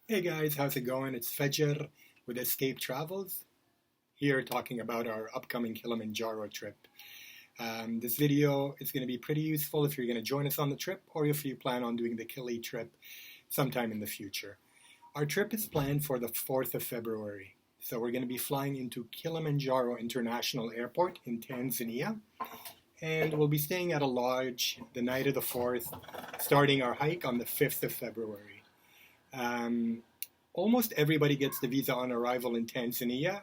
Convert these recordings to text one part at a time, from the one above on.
Hey guys, how's it going? It's Fajr with Escape Travels, here talking about our upcoming Kilimanjaro trip. This video is going to be pretty useful if you're going to join us on the trip or if you plan on doing the Kili trip sometime in the future. Our trip is planned for the 4th of February, so we're going to be flying into Kilimanjaro International Airport in Tanzania, and we'll be staying at a lodge the night of the 4th, starting our hike on the 5th of February. Um, Almost everybody gets the visa on arrival in Tanzania,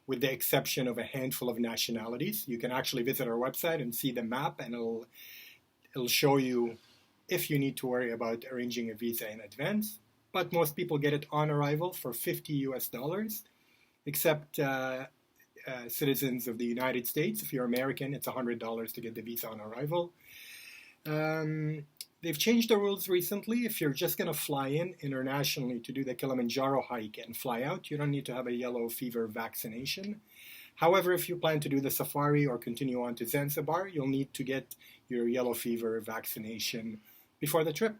with the exception of a handful of nationalities. You can actually visit our website and see the map, and it'll show you if you need to worry about arranging a visa in advance. But most people get it on arrival for 50 US dollars, except citizens of the United States. If you're American, it's $100 to get the visa on arrival. Um, they've changed the rules recently. If you're just going to fly in internationally to do the Kilimanjaro hike and fly out, you don't need to have a yellow fever vaccination. However, if you plan to do the safari or continue on to Zanzibar, you'll need to get your yellow fever vaccination before the trip.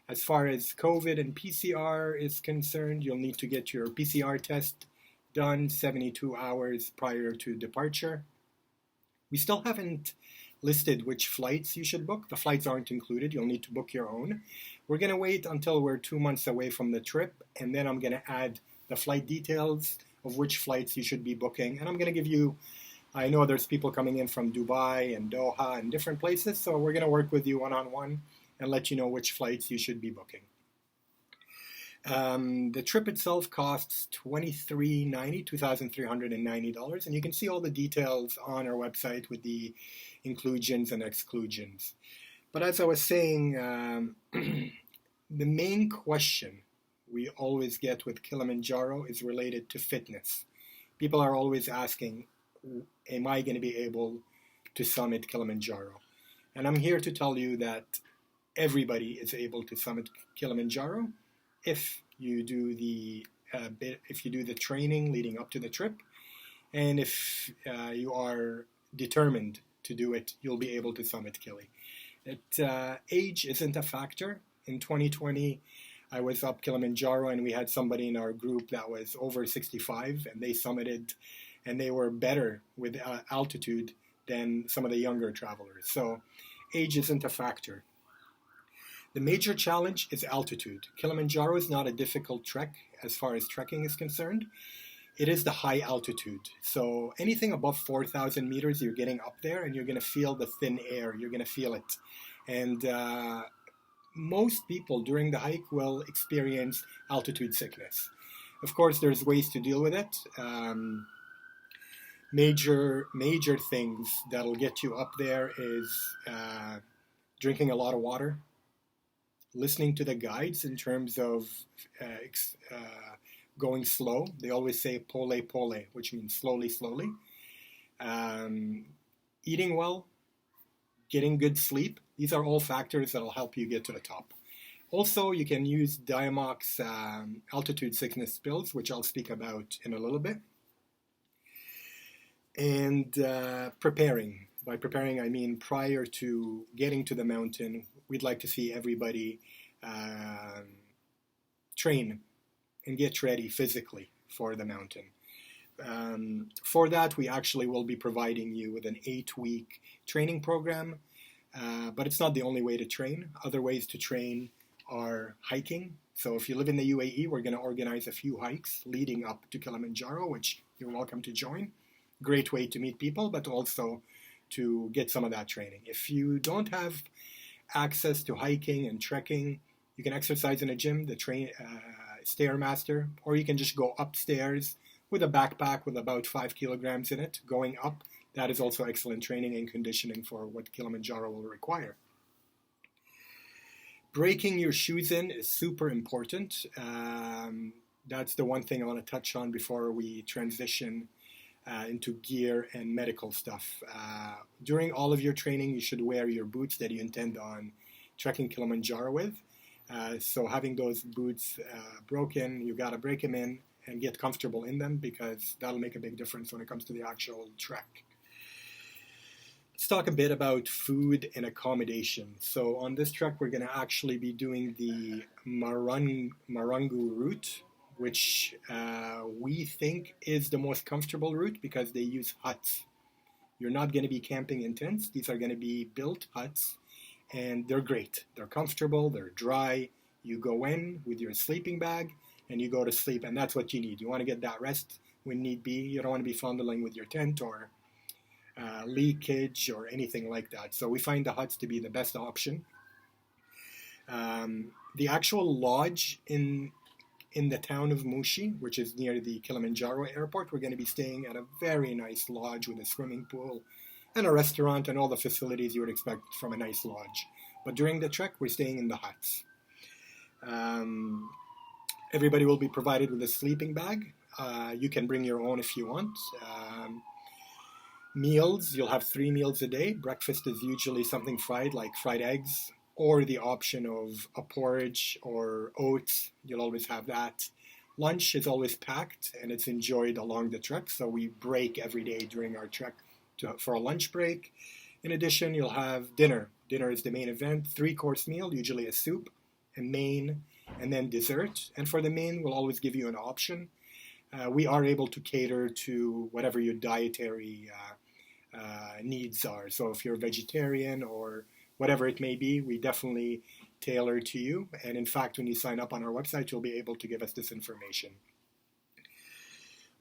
As far as COVID and PCR is concerned, you'll need to get your PCR test done 72 hours prior to departure. We still haven't listed which flights you should book. The flights aren't included. You'll need to book your own. We're going to wait until we're 2 months away from the trip, and then I'm going to add the flight details of which flights you should be booking. And I'm going to give you, I know there's people coming in from Dubai and Doha and different places, so we're going to work with you one-on-one and let you know which flights you should be booking. The trip itself costs $2,390, and you can see all the details on our website with the inclusions and exclusions. But as I was saying, the main question we always get with Kilimanjaro is related to fitness. People are always asking, am I going to be able to summit Kilimanjaro? And I'm here to tell you that everybody is able to summit Kilimanjaro if you do the training leading up to the trip, and if you are determined to do it, you'll be able to summit Kili. Age isn't a factor. In 2020, I was up Kilimanjaro, and we had somebody in our group that was over 65, and they summited, and they were better with altitude than some of the younger travelers. So age isn't a factor. The major challenge is altitude. Kilimanjaro is not a difficult trek as far as trekking is concerned. It is the high altitude. So anything above 4,000 meters, you're getting up there and you're going to feel the thin air. You're going to feel it. And most people during the hike will experience altitude sickness. Of course, there's ways to deal with it. Major things that'll get you up there is drinking a lot of water, listening to the guides in terms of going slow. They always say pole pole, which means slowly, slowly. Eating well, getting good sleep. These are all factors that will help you get to the top. Also, you can use Diamox altitude sickness pills, which I'll speak about in a little bit. And preparing. By preparing, I mean prior to getting to the mountain, we'd like to see everybody train and get ready physically for the mountain. For that, we actually will be providing you with an 8-week training program, but it's not the only way to train. Other ways to train are hiking. So if you live in the UAE, we're going to organize a few hikes leading up to Kilimanjaro, which you're welcome to join. Great way to meet people, but also to get some of that training. If you don't have access to hiking and trekking, you can exercise in a gym, the Stairmaster, or you can just go upstairs with a backpack with about 5 kilograms in it, going up. That is also excellent training and conditioning for what Kilimanjaro will require. Breaking your shoes in is super important. That's the one thing I want to touch on before we transition into gear and medical stuff. During all of your training, you should wear your boots that you intend on trekking Kilimanjaro with. So having those boots broken, you got to break them in and get comfortable in them, because that'll make a big difference when it comes to the actual trek. Let's talk a bit about food and accommodation. So on this trek, we're going to actually be doing the Marangu route, which we think is the most comfortable route because they use huts. You're not going to be camping in tents. These are going to be built huts, and they're great. They're comfortable, they're dry. You go in with your sleeping bag, and you go to sleep, and that's what you need. You want to get that rest when need be. You don't want to be fondling with your tent or leakage or anything like that. So we find the huts to be the best option. The actual lodge in the town of Mushi, which is near the Kilimanjaro airport, we're going to be staying at a very nice lodge with a swimming pool and a restaurant and all the facilities you would expect from a nice lodge. But during the trek, we're staying in the huts. Everybody will be provided with a sleeping bag. You can bring your own if you want. Meals, you'll have 3 meals a day. Breakfast is usually something fried, like fried eggs, or the option of a porridge or oats. You'll always have that. Lunch is always packed, and it's enjoyed along the trek, so we break every day during our trek for a lunch break. In addition, you'll have dinner. Dinner is the main event, 3-course meal, usually a soup, a main, and then dessert. And for the main, we'll always give you an option. We are able to cater to whatever your dietary needs are. So if you're a vegetarian or whatever it may be, we definitely tailor to you. And in fact, when you sign up on our website, you'll be able to give us this information.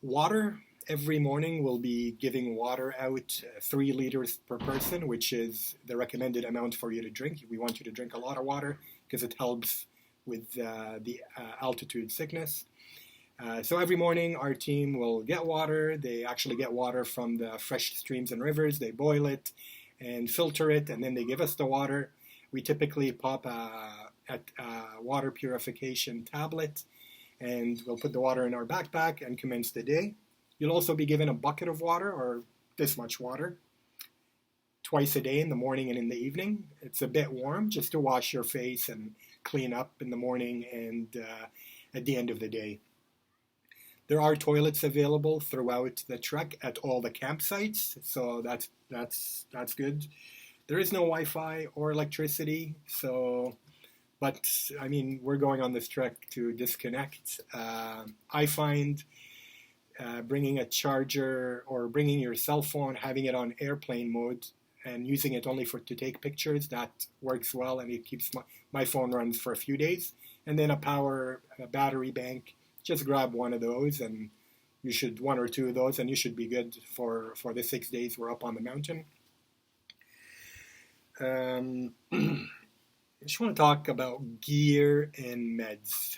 Water. Every morning we'll be giving water out 3 liters per person, which is the recommended amount for you to drink. We want you to drink a lot of water because it helps with the altitude sickness. So every morning our team will get water. They actually get water from the fresh streams and rivers. They boil it and filter it, and then they give us the water. We typically pop a water purification tablet, and we'll put the water in our backpack and commence the day. You'll also be given a bucket of water, or this much water, twice a day in the morning and in the evening. It's a bit warm, just to wash your face and clean up in the morning and at the end of the day. There are toilets available throughout the trek at all the campsites, so that's good. There is no Wi-Fi or electricity, but I mean, we're going on this trek to disconnect. I find bringing a charger or bringing your cell phone, having it on airplane mode, and using it only to take pictures, that works well, and it keeps my phone runs for a few days. And then a battery bank. Just grab one of those, and 1 or 2 of those, and you should be good for the 6 days we're up on the mountain. I just want to talk about gear and meds.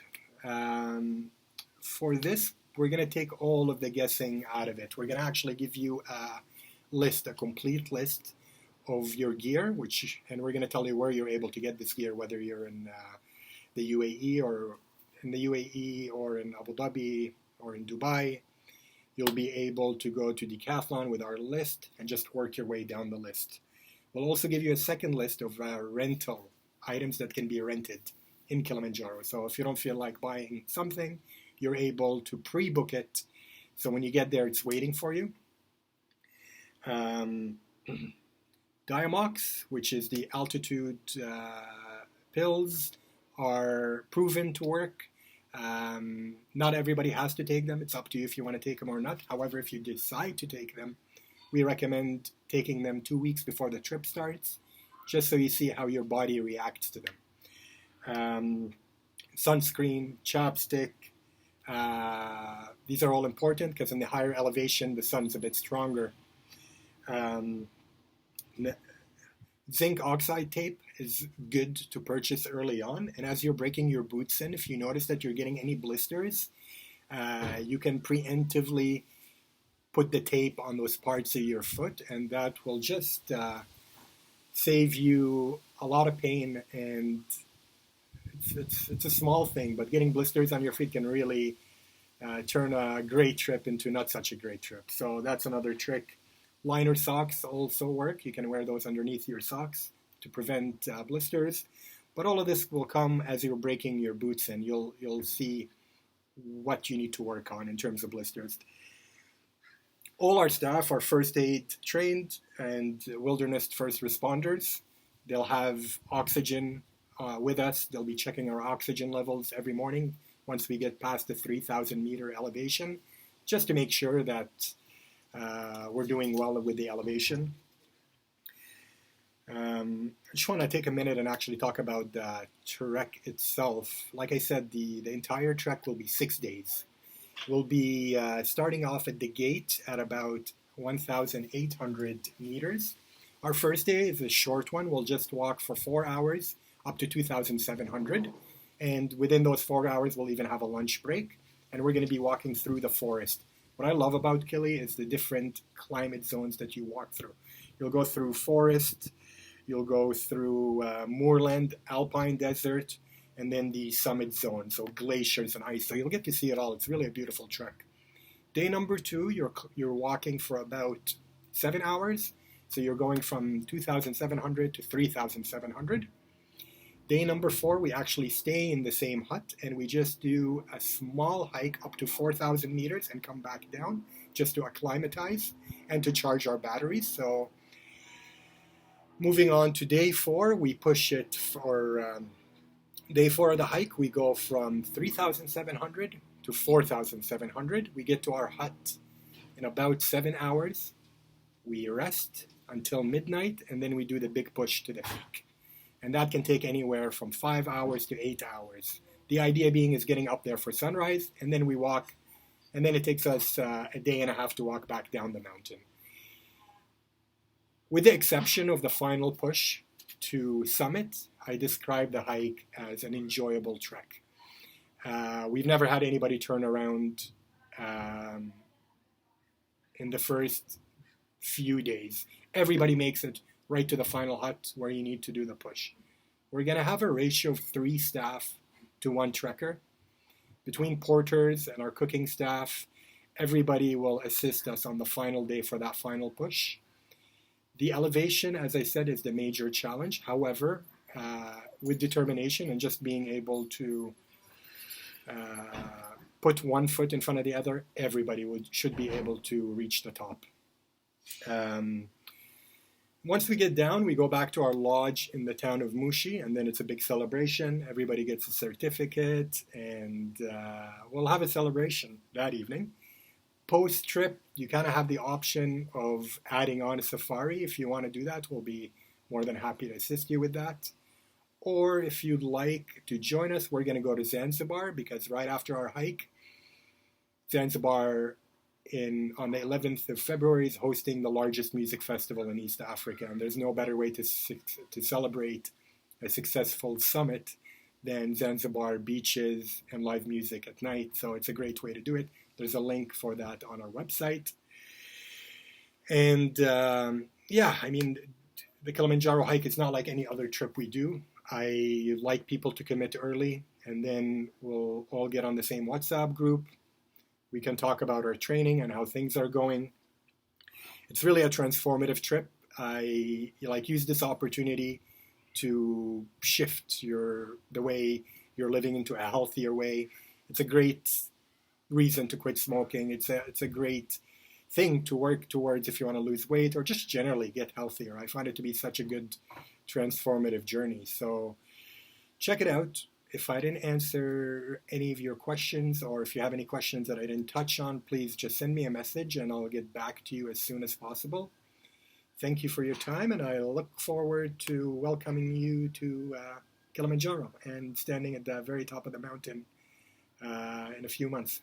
For this, we're going to take all of the guessing out of it. We're going to actually give you a complete list of your gear, and we're going to tell you where you're able to get this gear, whether you're in the UAE or in Abu Dhabi or in Dubai. You'll be able to go to Decathlon with our list and just work your way down the list. We'll also give you a second list of rental items that can be rented in Kilimanjaro. So if you don't feel like buying something, you're able to pre-book it. So when you get there, it's waiting for you. Diamox, which is the altitude pills, are proven to work. Not everybody has to take them. It's up to you if you want to take them or not. However, if you decide to take them, we recommend taking them 2 weeks before the trip starts, just so you see how your body reacts to them. Sunscreen, chapstick, these are all important because in the higher elevation, the sun's a bit stronger. Zinc oxide tape is good to purchase early on, and as you're breaking your boots in, if you notice that you're getting any blisters, you can preemptively put the tape on those parts of your foot, and that will just save you a lot of pain. And it's a small thing, but getting blisters on your feet can really turn a great trip into not such a great trip. So that's another trick. Liner socks also work. You can wear those underneath your socks to prevent blisters. But all of this will come as you're breaking your boots, and you'll see what you need to work on in terms of blisters. All our staff are first aid trained and wilderness first responders. They'll have oxygen with us. They'll be checking our oxygen levels every morning once we get past the 3,000 meter elevation, just to make sure that we're doing well with the elevation. I just want to take a minute and actually talk about the trek itself. Like I said, the entire trek will be 6 days. We'll be starting off at the gate at about 1,800 meters. Our first day is a short one. We'll just walk for 4 hours up to 2,700. And within those 4 hours, we'll even have a lunch break. And we're going to be walking through the forest. What I love about Kili is the different climate zones that you walk through. You'll go through forest, you'll go through moorland, alpine desert, and then the summit zone, so glaciers and ice. So you'll get to see it all. It's really a beautiful trek. Day number 2, you're walking for about 7 hours. So you're going from 2,700 to 3,700. Day number 4, we actually stay in the same hut and we just do a small hike up to 4,000 meters and come back down just to acclimatize and to charge our batteries. So moving on to day 4, we push it for day 4 of the hike. We go from 3,700 to 4,700. We get to our hut in about 7 hours. We rest until midnight, and then we do the big push to the peak. And that can take anywhere from 5 hours to 8 hours. The idea being is getting up there for sunrise, and then we walk, and then it takes us a day and a half to walk back down the mountain. With the exception of the final push to summit, I describe the hike as an enjoyable trek. We've never had anybody turn around in the first few days. Everybody makes it right to the final hut where you need to do the push. We're going to have a ratio of 3 staff to 1 trekker. Between porters and our cooking staff, everybody will assist us on the final day for that final push. The elevation, as I said, is the major challenge. However, with determination and just being able to put one foot in front of the other, everybody should be able to reach the top. Once we get down, we go back to our lodge in the town of Mushi, and then it's a big celebration. Everybody gets a certificate, and we'll have a celebration that evening. Post-trip, you kind of have the option of adding on a safari. If you want to do that, we'll be more than happy to assist you with that. Or if you'd like to join us, we're going to go to Zanzibar, because right after our hike, Zanzibar on the 11th of February is hosting the largest music festival in East Africa, and there's no better way to celebrate a successful summit than Zanzibar beaches and live music at night. So it's a great way to do it. There's a link for that on our website. And I mean, the Kilimanjaro hike is not like any other trip we do. I like people to commit early, and then we'll all get on the same WhatsApp group. We can talk about our training and how things are going. It's really a transformative trip. I use this opportunity to shift the way you're living into a healthier way. It's a great reason to quit smoking. It's a great thing to work towards if you want to lose weight or just generally get healthier. I find it to be such a good transformative journey. So check it out. If I didn't answer any of your questions, or if you have any questions that I didn't touch on, please just send me a message and I'll get back to you as soon as possible. Thank you for your time, and I look forward to welcoming you to Kilimanjaro and standing at the very top of the mountain in a few months.